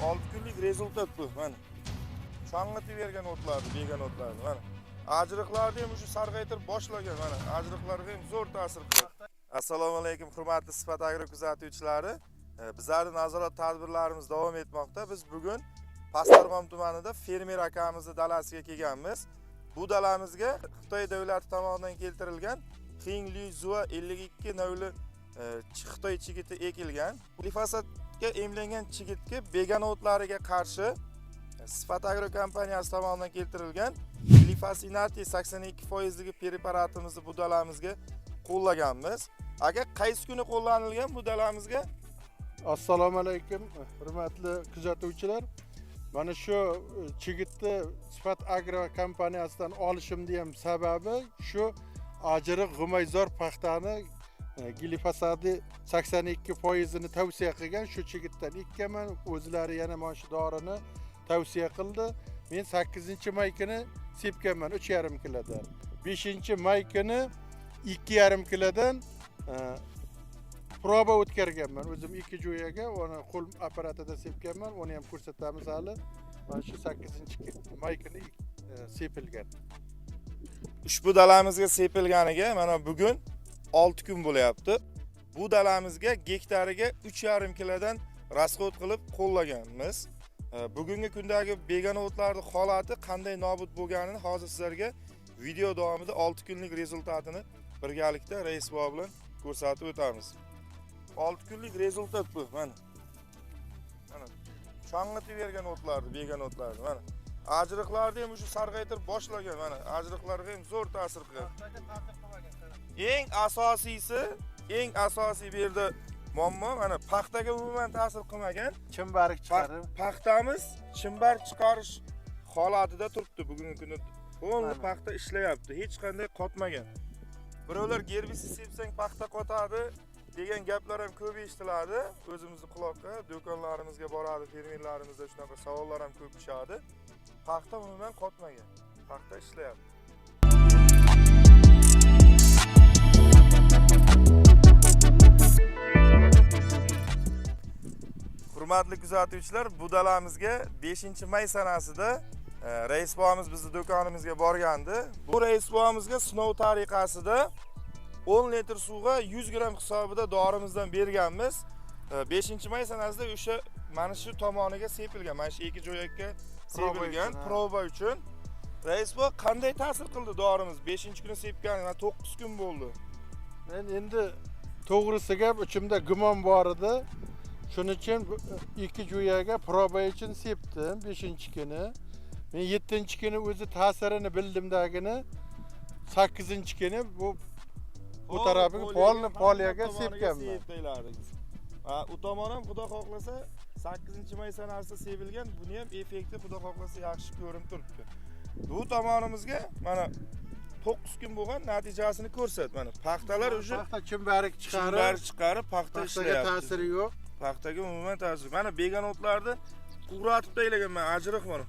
6 kunlik rezultat bu. Mana chang'itib bergan o'tlarni, yegan o'tlarni. Mana ajriqlarni ham shu sarg'aytirib boshlagan. Mana ajriqlarga ham zo'r ta'sir qiladi. Assalomu alaykum hurmatli Sifat Agro kuzatuvchilari. Bizlarning nazorat tadbirlarimiz davom etmoqda. Biz bugun Pastdarg'om tumanida fermer akamizni dalasiga kelganmiz. Bu dalamizga Xitoy davlati tomonidan keltirilgan Xingli Zua 52 navli Xitoy chigiti ekilgan. Glifosatga emlangan chigitga vegan o'tlariga qarshi Sifat Agro kompaniyasi tomonidan keltirilgan Glifosinati 82% preparatimizni bu dalamizga qo'llaganmiz. Aka, qaysi kuni qo'llanilgan bu dalamizga? Assalomu alaykum hurmatli kuzatuvchilar. Mana shu chigitni Sifat Agro kompaniyasidan olishimning ham sababi shu ajriq g'umayzor paxtani glifosati 82% ni tavsiya qilgan shu chigitdan ekkanman. O'zlari yana mana shu dorini tavsiya qildi. Men 8-may kuni sepganman 3,5 kilodan. 5-may kuni 2,5 kilodan proba o'tkazganman. O'zim 2 jo'yaga uni qo'l apparatida sepganman. Uni ham ko'rsatamiz hali. Mana shu 8-may kuni sepilgan. Ushbu dalamizga sepilganiga mana bugun 6 kun bo'lyapti. Bu dalamizga gektariga 3,5 kilodan rasxod qilib qo'llaganmiz. Bugungi kundagi vegan o'tlarning holati qanday nobud bo'lganini hozir sizlarga video davomida 6 kunlik rezultatini birgalikda Rais bova bilan ko'rsatib o'tamiz. 6 kunlik rezultat bu. Mana chang'itib bergan o'tlarni, vegan o'tlarni. Mana ajriqlarni ham shu sarg'aytirib boshlagan. Mana ajriqlarga ham zo'r ta'sir qiladi. Eng asosiy bu yerda muammo mana paxtaga umuman ta'sir qilmagan. Chimbarik chiqarib, paxtamiz chimbar chiqarish holatida turibdi bugungi kunda. To'liq paxta ishlayapti, hech qanday qotmagan. Birovlar gerbitsid sepsang paxta qotadi degan gaplar ham ko'p eshitiladi. O'zimizning quloqqa, do'konlarimizga boradi, fermerlarimizda shunaqa savollar ham ko'p tushadi. Paxta umuman qotmagan. Paxta ishlayapti. Hurmatli kuzatuvchilar, bu dalamizga 5-may sanasida Rais bobomiz bizning do'konimizga borgandi. Bu Rais bobomizga sinov tariqasida 10 litr suvga 100 gram hisobida dorimizdan berganmiz. 5-may sanasida o'sha mana shu tomoniga sepilgan, mana shu iki jo'yakka sepilgan proba uchun. Rais bobo qanday ta'sir qildi dorimiz? 5-kuni sepganiga 9 kun bo'ldi. Men endi to'g'risi gap ichimda gumon bor edi. Shuning uchun 2 jo'yaga proba uchun sepdim 5-kuni. Men 7-kuni o'zi ta'sirini bildimdagini 8-kuni bu tarafiga poliyaga sepganman. U tomon ham xudo xohlasa 8-may sanasida sepilgan, buni ham effekti xudo xohlasa yaxshi ko'rinib turibdi. Bu tomonimizga mana 9 kun bo'lgan natijasini ko'rsat. Mana paxtalar o'sha paxta chimbarik chiqarib, paxta ishlayapti. Ta'siri yo'q. Paxtaga umuman ta'sir. Mana vegan o'tlarni quvratib taylagan men ajriq mana.